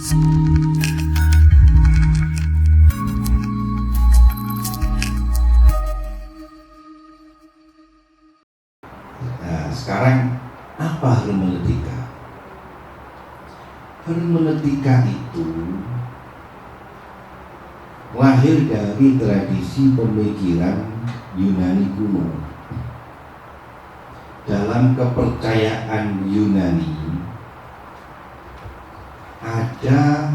Nah, sekarang apa hermeneutika? Hermeneutika itu lahir dari tradisi pemikiran Yunani kuno. Dalam kepercayaan Yunani ada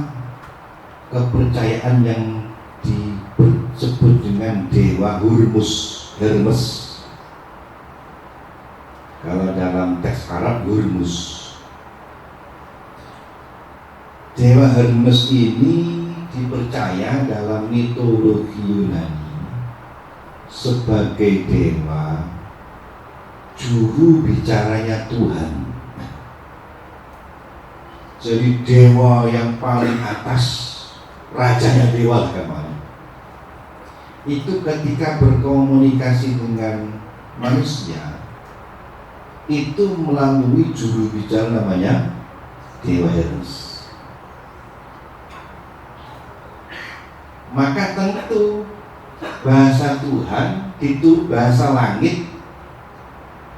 kepercayaan yang disebut dengan dewa Hermes. Kalau dalam teks Arab Hermes. Dewa Hermes ini dipercaya dalam mitologi Yunani sebagai dewa juru bicaranya Tuhan. Jadi dewa yang paling atas, rajanya dewa kemana? Itu ketika berkomunikasi dengan manusia itu melalui juru bicara namanya Dewa Hermes. Maka tentu bahasa Tuhan itu bahasa langit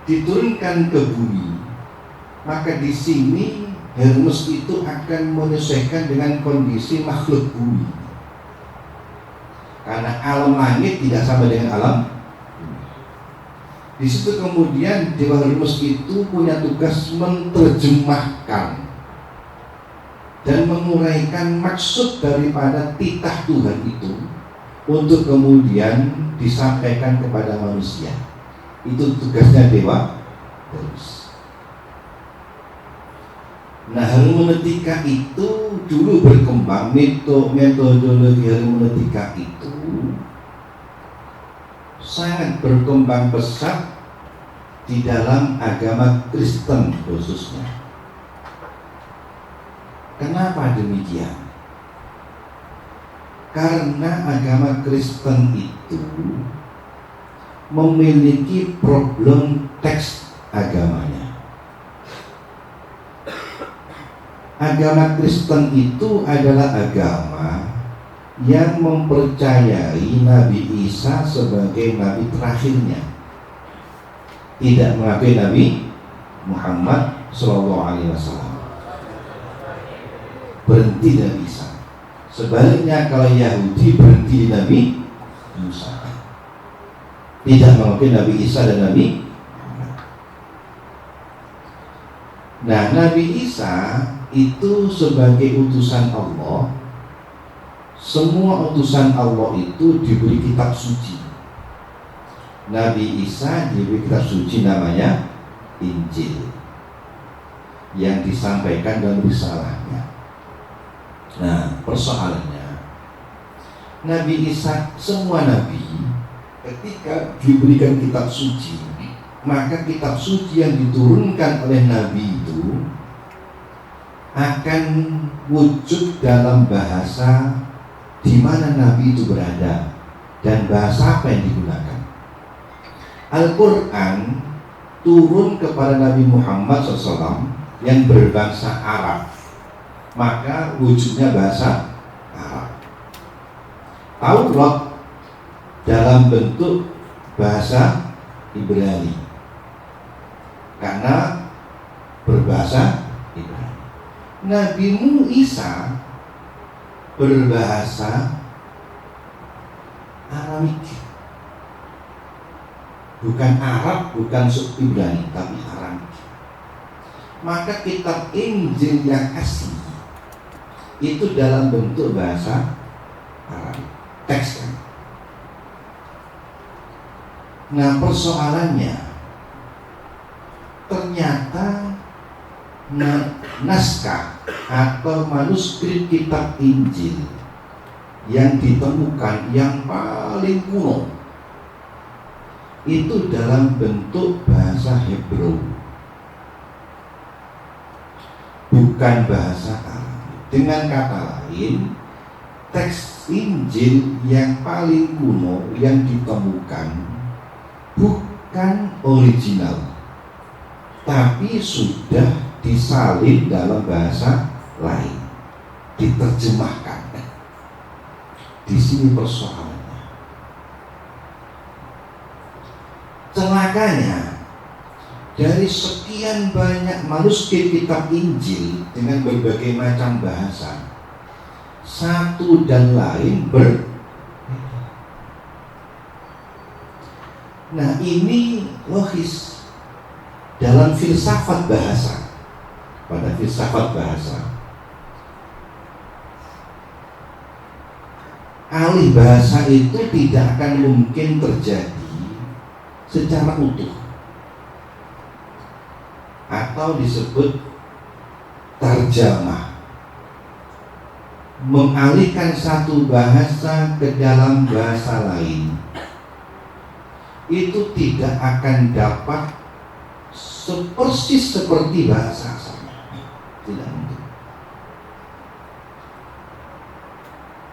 diturunkan ke bumi. Maka di sini Hermes itu akan menyesuaikan dengan kondisi makhluk bumi. Karena alam langit tidak sama dengan alam bumi. Di situ kemudian Dewa Hermes itu punya tugas menerjemahkan dan menguraikan maksud daripada titah Tuhan itu untuk kemudian disampaikan kepada manusia. Itu tugasnya Dewa Hermes. Nah, hermeneutika itu dulu berkembang, metodologi hermeneutika itu sangat berkembang pesat di dalam agama Kristen khususnya. Kenapa demikian? Karena agama Kristen itu memiliki problem teks agamanya. Agama Kristen itu adalah agama yang mempercayai Nabi Isa sebagai Nabi terakhirnya, tidak mengakui Nabi Muhammad SAW. Berhenti Nabi Isa. Sebaliknya kalau Yahudi berhenti di Nabi Musa, tidak mengakui Nabi Isa dan Nabi Muhammad. Nah, Nabi Isa itu sebagai utusan Allah. Semua utusan Allah itu diberi kitab suci. Nabi Isa diberi kitab suci namanya Injil, yang disampaikan dalam risalahnya. Nah, persoalannya Nabi Isa, semua nabi ketika diberikan kitab suci, maka kitab suci yang diturunkan oleh nabi itu akan wujud dalam bahasa di mana nabi itu berada dan bahasa apa yang digunakan. Al-Quran turun kepada Nabi Muhammad SAW yang berbahasa Arab, maka wujudnya bahasa Arab. Taurat dalam bentuk bahasa Ibrani karena berbahasa Ibrani. Nabi Isa berbahasa Aramik, bukan Arab, bukan sub-Ibrani, tapi Aramik. Maka kitab Injil yang asli itu dalam bentuk bahasa Aramik, teks kan. Nah, persoalannya ternyata naskah atau manuskrip kitab Injil yang ditemukan yang paling kuno itu dalam bentuk bahasa Hebrew, bukan bahasa Arab. Dengan kata lain, teks Injil yang paling kuno yang ditemukan bukan original, tapi sudah disalin dalam bahasa lain, diterjemahkan. Di sini persoalannya. Celakanya, dari sekian banyak manuskrip kitab Injil dengan berbagai macam bahasa, satu dan lain berbeda. Nah, ini logis dalam filsafat bahasa. Pada filsafat bahasa, alih bahasa itu tidak akan mungkin terjadi secara utuh, atau disebut tarjamah, mengalihkan satu bahasa ke dalam bahasa lain. Itu tidak akan dapat persis seperti bahasa asalnya. Tidak mungkin.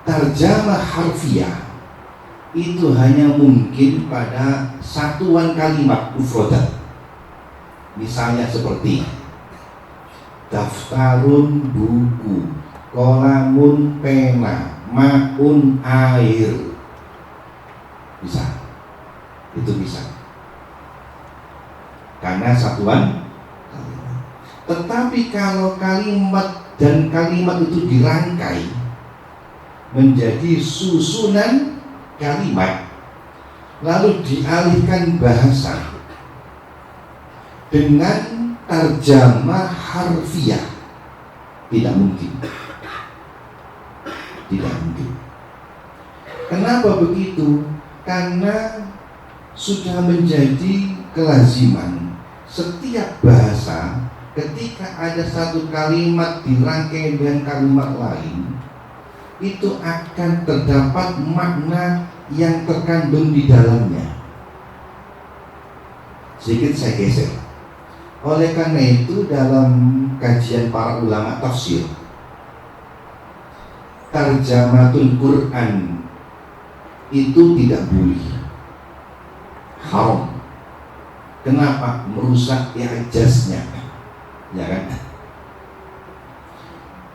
Tarjamah harfiah itu hanya mungkin pada satuan kalimat mufradat. Misalnya seperti daftarun buku, kolamun pena, maun air. Bisa. Itu bisa. Karena satuan kalimat. Tetapi kalau kalimat dan kalimat itu dirangkai menjadi susunan kalimat, lalu dialihkan bahasa dengan tarjamah harfiah, tidak mungkin. Tidak mungkin. Kenapa begitu? Karena sudah menjadi kelaziman setiap bahasa, ketika ada satu kalimat dirangkai dengan kalimat lain, itu akan terdapat makna yang terkandung di dalamnya. Sedikit saya geser. Oleh karena itu, dalam kajian para ulama tafsir, tarjamatul Quran itu tidak boleh, haram. Kenapa? Merusak i'jaznya, ya kan?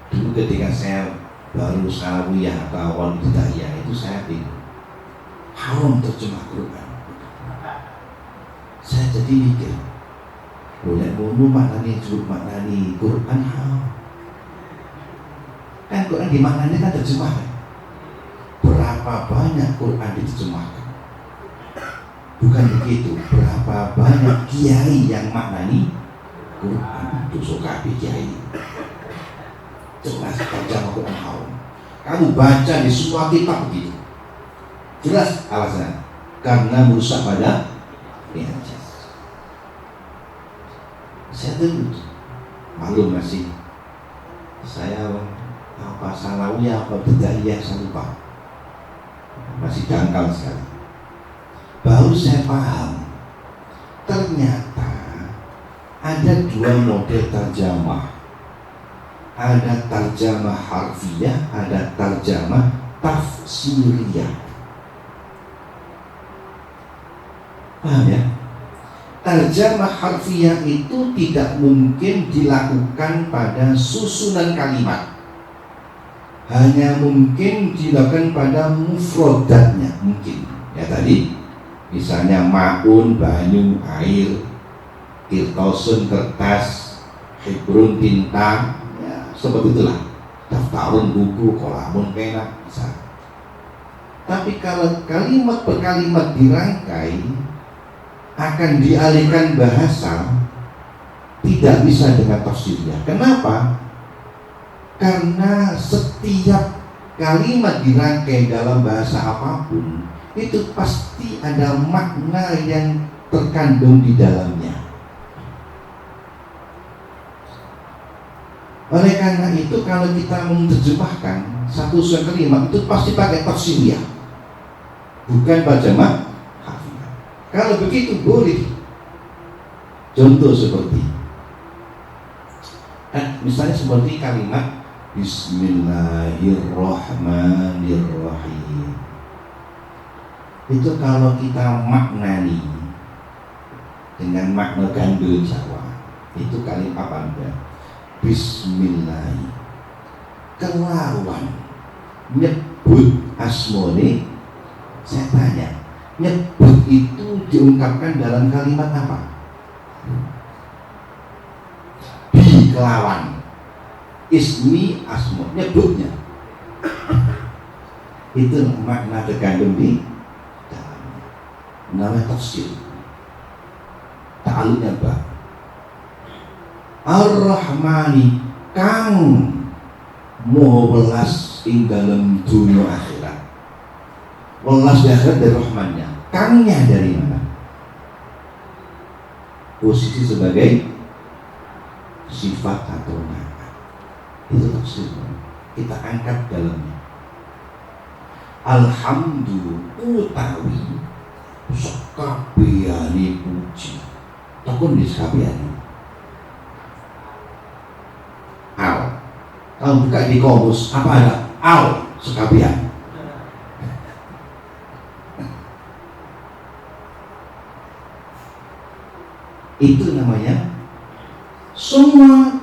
Dulu ketika saya baru salawiyah atau awal bidayah, itu saya bingung, haram terjemah Quran. Saya jadi mikir, boleh ngono maknanya disebut maknani Quran haram. Kan Quran dimaknanya kan terjemah. Berapa banyak Quran diterjemahkan? Bukan begitu, berapa banyak kiai yang maknani Quran itu suka kiai. Jelas terjemah Quran haram. Kamu baca di semua kitab begitu. Jelas alasan, karena merusak pada i'jaz. Saya tuh malu masih. Saya apa salawiyah apa bidayah saya lupa. Masih dangkal sekali. Baru saya paham, ternyata ada dua model tarjamah. Ada tarjamah harfiah, ada tarjamah tafsiriyah. Paham ya? Tarjamah harfiah itu tidak mungkin dilakukan pada susunan kalimat, hanya mungkin dilakukan pada mufradatnya. Mungkin ya tadi misalnya maun banyu air, kirtosun kertas, hibrun tinta, ya seperti itulah. Daftarun buku, kolamun pena, bisa. Tapi kalau kalimat per kalimat dirangkai, akan dialihkan bahasa, tidak bisa dengan tafsirnya. Kenapa? Karena setiap kalimat dirangkai dalam bahasa apapun, itu pasti ada makna yang terkandung di dalamnya. Oleh karena itu, kalau kita menerjemahkan satu kalimat itu pasti pakai tafsiriyah, bukan tarjamah harfiah. Kalau begitu boleh. Contoh seperti misalnya seperti kalimat Bismillahirrahmanirrahim. Itu kalau kita maknani dengan makna gandul Jawa, itu kalimat apa? Bismillah. kelawan nyebut asmone. Saya tanya, nyebut itu diungkapkan dalam kalimat apa? Bi kelawan ismi asmo, nyebutnya itu makna terkandung di dalamnya, namanya tafsir. Ta'aluknya apa? Ar-Rahmani kang moho welas ing dalam dunia akhirat. Welas di akhirat dari Rahmannya. Kangnya dari mana? Posisi sebagai sifat atau nama. Itu tafsirnya. Kita angkat dalamnya. Alhamdulillah utawi sakabehane puji. Takun di sakabehane. Al. Kalau buka di kamus apa ada? Al sekabian. Itu namanya semua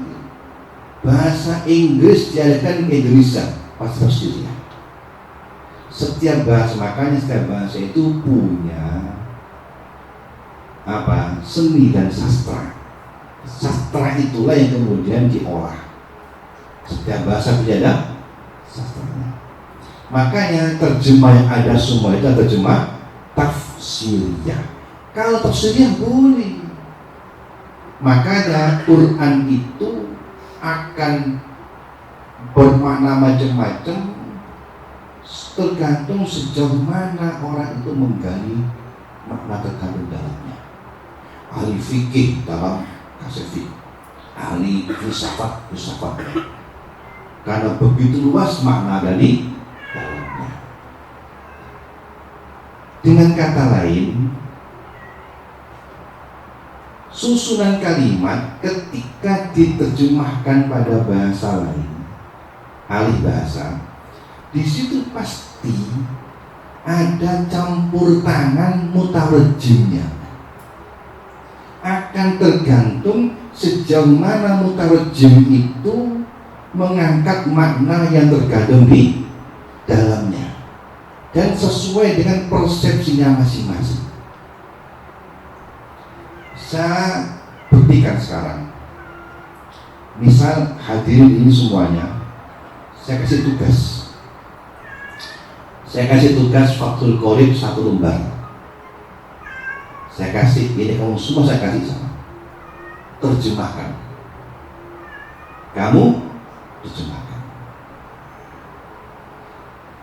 bahasa Inggris diadakan ke Indonesia pas tafsirnya. Setiap bahasa, makanya setiap bahasa itu punya apa? Seni dan sastra. Sastra itulah yang kemudian diolah. Setiap bahasa punya ada sastranya. Makanya terjemah yang ada semua itu terjemah tafsiriyah. Kalau tafsiriyah boleh. Makanya Quran itu akan bermakna macam-macam tergantung sejauh mana orang itu menggali makna terkandung dalamnya. Ahli fikih dalam kasus fikih, ahli filsafat. Karena begitu luas makna dari dalamnya. Dengan kata lain, susunan kalimat ketika diterjemahkan pada bahasa lain, alih bahasa, di situ pasti ada campur tangan mutarjimnya. Akan tergantung sejauh mana mutarjim itu mengangkat makna yang terkandung di dalamnya dan sesuai dengan persepsinya masing-masing. Saya buktikan sekarang. Misal hadirin ini semuanya, saya kasih tugas. Saya kasih tugas Fathul Qorib 1 lembar. Saya kasih, ini kamu semua saya kasih sama. Terjemahkan. Kamu terjemahkan.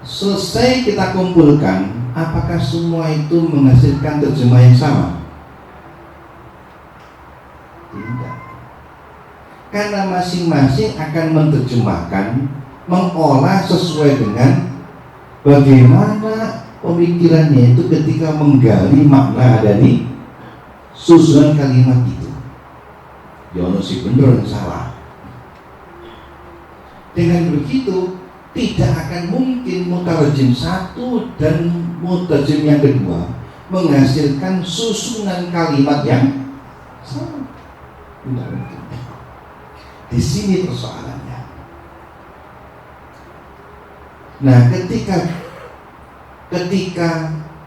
Selesai kita kumpulkan, apakah semua itu menghasilkan terjemah yang sama? Tidak. Karena masing-masing akan menerjemahkan, mengolah sesuai dengan bagaimana pemikirannya itu ketika menggali makna dari susunan kalimat itu. Yono si bener yang salah. Dengan begitu tidak akan mungkin mutarjim satu dan mutarjim yang kedua menghasilkan susunan kalimat yang sama. Tidak mungkin. Di sini persoalannya. Nah, ketika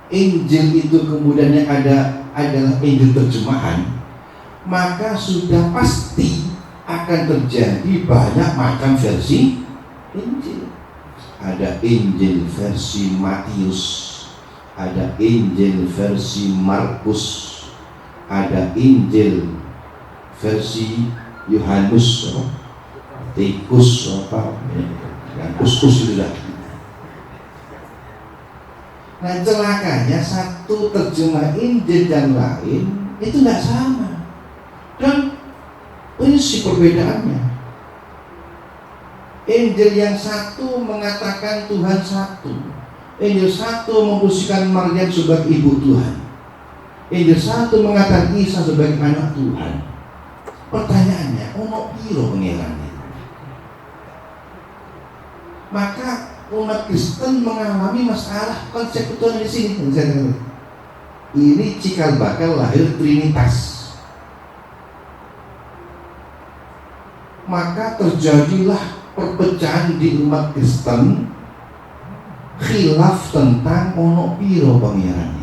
Injil itu kemudian yang adalah Injil terjemahan, maka sudah pasti akan terjadi banyak macam versi Injil. Ada Injil versi Matius, ada Injil versi Markus, ada Injil versi Yohanes, Tikus, yang kus-kus itu dah. Nah, celakanya satu terjemah Injil dan lain itu tidak sama. Dan prinsip perbedaannya. Injil yang satu mengatakan Tuhan satu. Injil satu memposisikan Maryam sebagai ibu Tuhan. Injil satu mengatakan Isa sebagai anak Tuhan. Pertanyaannya, ono piro pengerannya? Maka umat Kristen mengalami masalah konseptual di sini. Ini cikal bakal lahir Trinitas. Maka terjadilah perpecahan di umat Kristen khilaf tentang ono piro pangeran.